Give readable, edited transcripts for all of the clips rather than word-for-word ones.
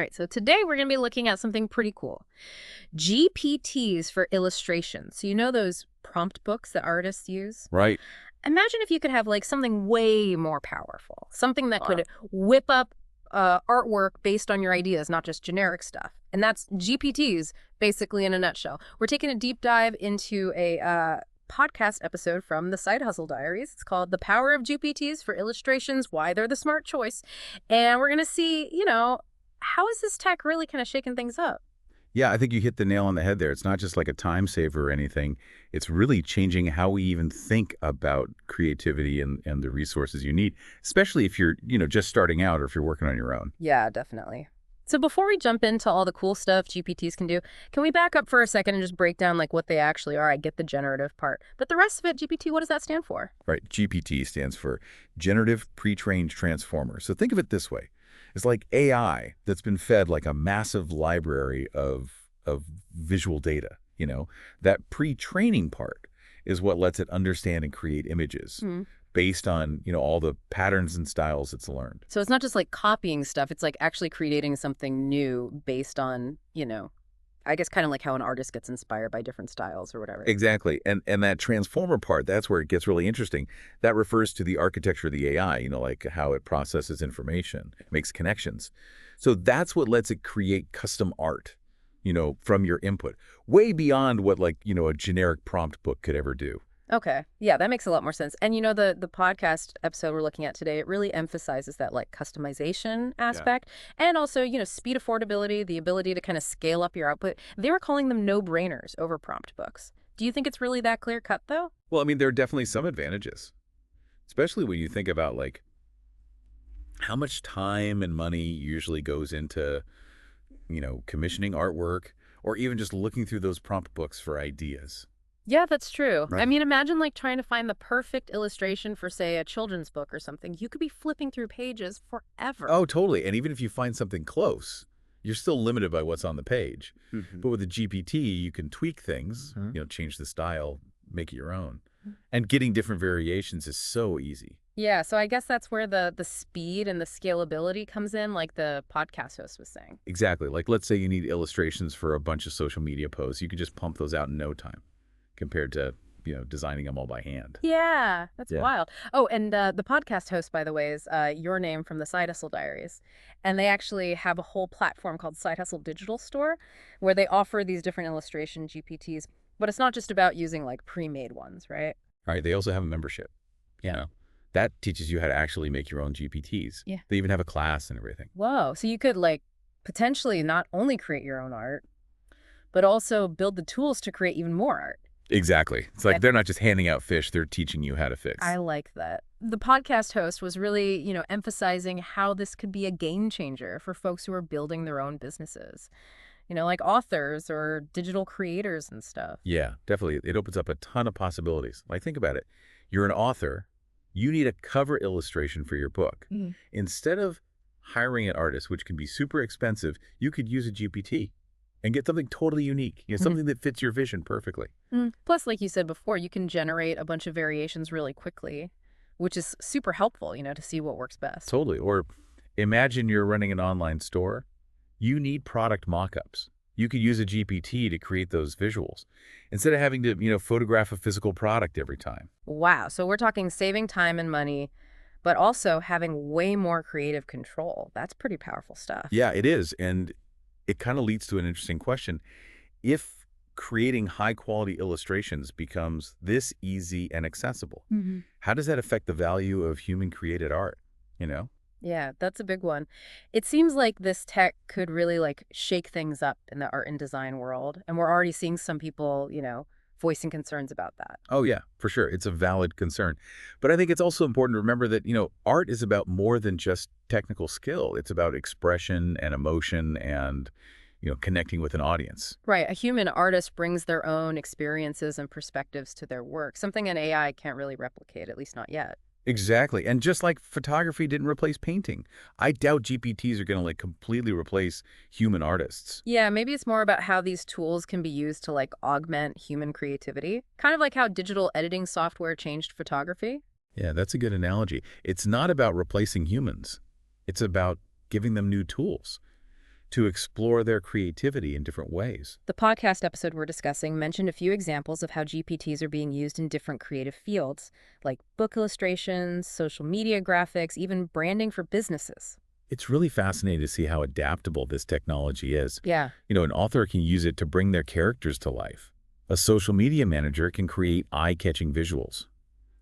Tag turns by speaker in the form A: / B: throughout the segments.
A: All right, so today we're going to be looking at something pretty cool. GPTs for illustrations. So you know those prompt books that artists use?
B: Right.
A: Imagine if you could have like something way more powerful, something that
B: Wow.
A: could whip up artwork based on your ideas, not just generic stuff. And that's GPTs, basically in a nutshell. We're taking a deep dive into a podcast episode from the Side Hustle Diaries. It's called The Power of GPTs for Illustrations, Why They're the Smart Choice. And we're going to see, how is this tech really kind of shaking things up?
B: Yeah, I think you hit the nail on the head there. It's not just like a time saver or anything. It's really changing how we even think about creativity and the resources you need, especially if you're, just starting out or if you're working on your own.
A: Yeah, definitely. So before we jump into all the cool stuff GPTs can do, can we back up for a second and just break down like what they actually are? I get the generative part, but the rest of it, GPT, what does that stand for?
B: Right. GPT stands for Generative Pre-trained Transformer. So think of it this way. It's like AI that's been fed like a massive library of visual data, That pre-training part is what lets it understand and create images
A: Hmm.
B: based on, all the patterns and styles it's learned.
A: So it's not just like copying stuff, it's like actually creating something new based on, I guess kind of like how an artist gets inspired by different styles or whatever.
B: Exactly. And that transformer part, that's where it gets really interesting. That refers to the architecture of the AI, like how it processes information, makes connections. So that's what lets it create custom art, from your input, way beyond what like, a generic prompt book could ever do.
A: Okay. Yeah, that makes a lot more sense. And the podcast episode we're looking at today, it really emphasizes that like customization
B: Yeah.
A: aspect and also, speed affordability, the ability to kind of scale up your output. They were calling them no-brainers over prompt books. Do you think it's really that clear cut though?
B: Well, I mean, there are definitely some advantages, especially when you think about like how much time and money usually goes into, commissioning artwork or even just looking through those prompt books for ideas.
A: Yeah, that's true. I
B: Right.
A: mean, imagine like trying to find the perfect illustration for, say, a children's book or something. You could be flipping through pages forever.
B: Oh, totally. And even if you find something close, you're still limited by what's on the page.
A: Hmm.
B: But with a GPT, you can tweak things, change the style, make it your own. And getting different variations is so easy.
A: Yeah, so I guess that's where the speed and the scalability comes in, like the podcast host was saying.
B: Exactly. Like, let's say you need illustrations for a bunch of social media posts. You can just pump those out in no time compared to, designing them all by hand.
A: Yeah, that's
B: Yeah.
A: wild. Oh, and the podcast host, by the way, is your name from the Side Hustle Diaries. And they actually have a whole platform called Side Hustle Digital Store where they offer these different illustration GPTs. But it's not just about using like pre-made ones, right?
B: All right. They also have a membership.
A: Yeah.
B: That teaches you how to actually make your own GPTs.
A: Yeah.
B: They even have a class and everything.
A: Whoa. So you could like potentially not only create your own art, but also build the tools to create even more art.
B: Exactly. It's like they're not just handing out fish, they're teaching you how to fix.
A: I like that. The podcast host was really, emphasizing how this could be a game changer for folks who are building their own businesses, like authors or digital creators and stuff.
B: Yeah, definitely. It opens up a ton of possibilities. Like, think about it. You're an author. You need a cover illustration for your book.
A: Mhm.
B: Instead of hiring an artist, which can be super expensive, you could use a GPT and get something totally unique, something that fits your vision perfectly.
A: Plus, like you said before, you can generate a bunch of variations really quickly, which is super helpful, to see what works best.
B: Totally. Or imagine you're running an online store. You need product mock-ups. You could use a GPT to create those visuals instead of having to, photograph a physical product every time.
A: Wow. So we're talking saving time and money, but also having way more creative control. That's pretty powerful stuff.
B: Yeah, it is. And it kind of leads to an interesting question. If creating high-quality illustrations becomes this easy and accessible, how does that affect the value of human-created art,
A: Yeah, that's a big one. It seems like this tech could really like shake things up in the art and design world. And we're already seeing some people, voicing concerns about that.
B: Oh, yeah, for sure. It's a valid concern. But I think it's also important to remember that, art is about more than just technical skill. It's about expression and emotion and, connecting with an audience.
A: Right. A human artist brings their own experiences and perspectives to their work, something an AI can't really replicate, at least not yet.
B: Exactly. And just like photography didn't replace painting, I doubt GPTs are going to like completely replace human artists.
A: Yeah, maybe it's more about how these tools can be used to like augment human creativity, kind of like how digital editing software changed photography.
B: Yeah, that's a good analogy. It's not about replacing humans. It's about giving them new tools. to explore their creativity in different ways.
A: The podcast episode we're discussing mentioned a few examples of how GPTs are being used in different creative fields, like book illustrations, social media graphics, even branding for businesses.
B: It's really fascinating to see how adaptable this technology is.
A: Yeah.
B: An author can use it to bring their characters to life. A social media manager can create eye-catching visuals.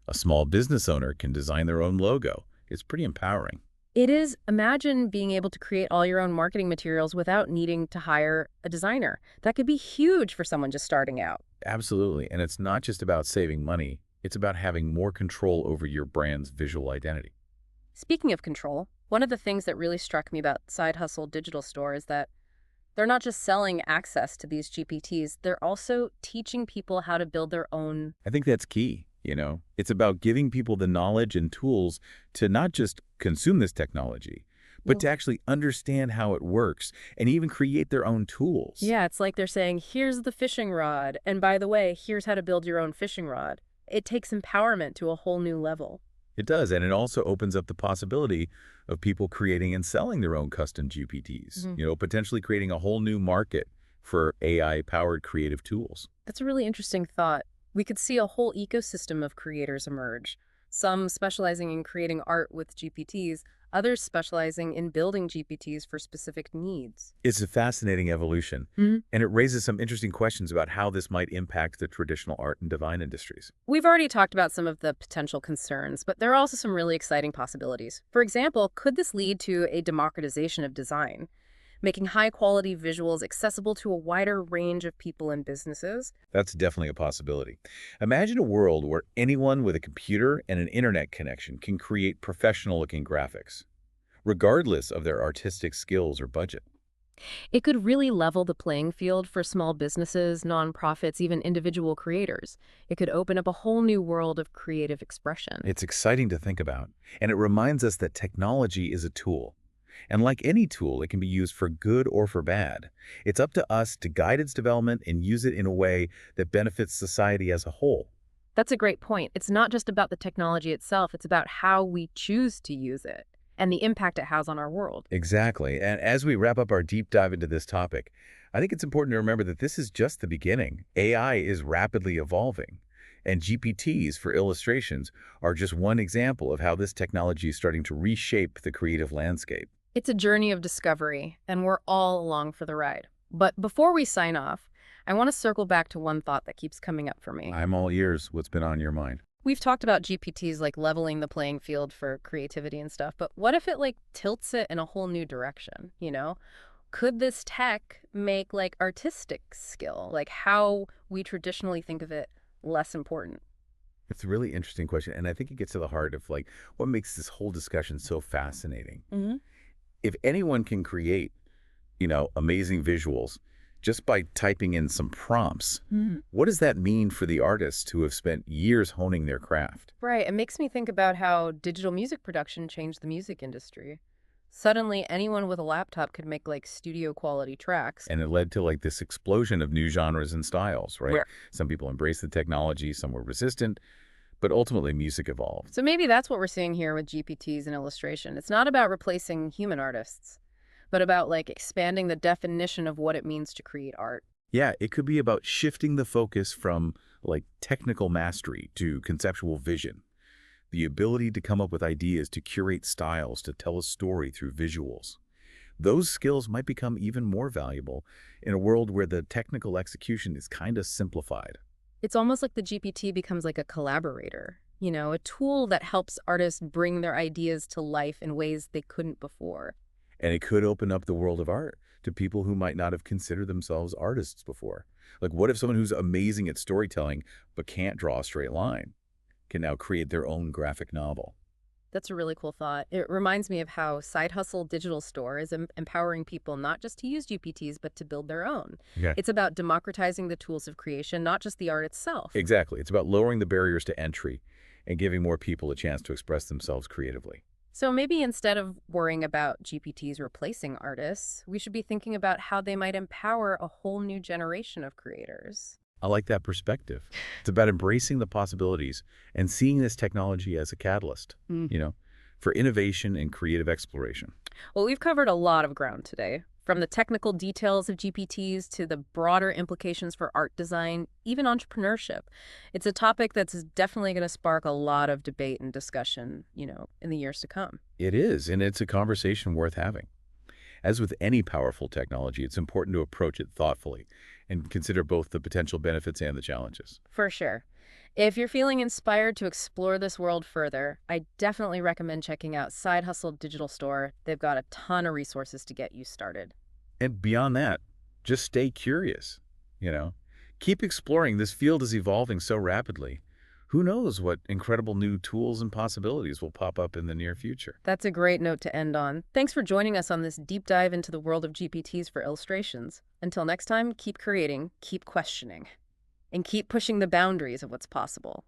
B: A small business owner can design their own logo. It's pretty empowering.
A: It is. Imagine being able to create all your own marketing materials without needing to hire a designer. That could be huge for someone just starting out.
B: Absolutely. And it's not just about saving money. It's about having more control over your brand's visual identity.
A: Speaking of control, one of the things that really struck me about Side Hustle Digital Store is that they're not just selling access to these GPTs, they're also teaching people how to build their own.
B: I think that's key. It's about giving people the knowledge and tools to not just consume this technology, but to actually understand how it works and even create their own tools.
A: Yeah, it's like they're saying, here's the fishing rod, and by the way, here's how to build your own fishing rod. It takes empowerment to a whole new level.
B: It does, and it also opens up the possibility of people creating and selling their own custom GPTs, potentially creating a whole new market for AI-powered creative tools.
A: That's a really interesting thought. We could see a whole ecosystem of creators emerge, some specializing in creating art with GPTs, others specializing in building GPTs for specific needs.
B: It's a fascinating evolution, and it raises some interesting questions about how this might impact the traditional art and design industries.
A: We've already talked about some of the potential concerns, but there are also some really exciting possibilities. For example, could this lead to a democratization of design, making high-quality visuals accessible to a wider range of people and businesses?
B: That's definitely a possibility. Imagine a world where anyone with a computer and an internet connection can create professional-looking graphics, regardless of their artistic skills or budget.
A: It could really level the playing field for small businesses, nonprofits, even individual creators. It could open up a whole new world of creative expression.
B: It's exciting to think about, and it reminds us that technology is a tool. And like any tool, it can be used for good or for bad. It's up to us to guide its development and use it in a way that benefits society as a whole.
A: That's a great point. It's not just about the technology itself, it's about how we choose to use it and the impact it has on our world.
B: Exactly. And as we wrap up our deep dive into this topic, I think it's important to remember that this is just the beginning. AI is rapidly evolving, and GPTs for illustrations are just one example of how this technology is starting to reshape the creative landscape.
A: It's a journey of discovery, and we're all along for the ride. But before we sign off, I want to circle back to one thought that keeps coming up for me.
B: I'm all ears. What's been on your mind?
A: We've talked about GPTs like leveling the playing field for creativity and stuff, but what if it tilts it in a whole new direction, Could this tech make artistic skill, how we traditionally think of it, less important?
B: It's a really interesting question, and I think it gets to the heart of what makes this whole discussion so fascinating. If anyone can create, amazing visuals just by typing in some prompts, what does that mean for the artists who have spent years honing their craft?
A: Right. It makes me think about how digital music production changed the music industry. Suddenly, anyone with a laptop could make studio quality tracks.
B: And it led to this explosion of new genres and styles, right?
A: Where
B: Some people embraced the technology, some were resistant, but ultimately music evolved.
A: So maybe that's what we're seeing here with GPTs and illustration. It's not about replacing human artists, but about expanding the definition of what it means to create art.
B: Yeah, it could be about shifting the focus from technical mastery to conceptual vision. The ability to come up with ideas, to curate styles, to tell a story through visuals. Those skills might become even more valuable in a world where the technical execution is kind of simplified.
A: It's almost like the GPT becomes a collaborator, a tool that helps artists bring their ideas to life in ways they couldn't before.
B: And it could open up the world of art to people who might not have considered themselves artists before. What if someone who's amazing at storytelling but can't draw a straight line can now create their own graphic novel?
A: That's a really cool thought. It reminds me of how Side Hustle Digital Store is empowering people not just to use GPTs, but to build their own.
B: Okay.
A: It's about democratizing the tools of creation, not just the art itself.
B: Exactly. It's about lowering the barriers to entry and giving more people a chance to express themselves creatively.
A: So maybe instead of worrying about GPTs replacing artists, we should be thinking about how they might empower a whole new generation of creators.
B: I like that perspective. It's about embracing the possibilities and seeing this technology as a catalyst, for innovation and creative exploration.
A: Well, we've covered a lot of ground today. From the technical details of GPTs to the broader implications for art design, even entrepreneurship. It's a topic that's definitely going to spark a lot of debate and discussion, in the years to come.
B: It is, and it's a conversation worth having. As with any powerful technology, it's important to approach it thoughtfully and consider both the potential benefits and the challenges.
A: For sure. If you're feeling inspired to explore this world further, I definitely recommend checking out Side Hustle Digital Store. They've got a ton of resources to get you started.
B: And beyond that, just stay curious, you know. Keep exploring. This field is evolving so rapidly. Who knows what incredible new tools and possibilities will pop up in the near future.
A: That's a great note to end on. Thanks for joining us on this deep dive into the world of GPTs for illustrations. Until next time, keep creating, keep questioning, and keep pushing the boundaries of what's possible.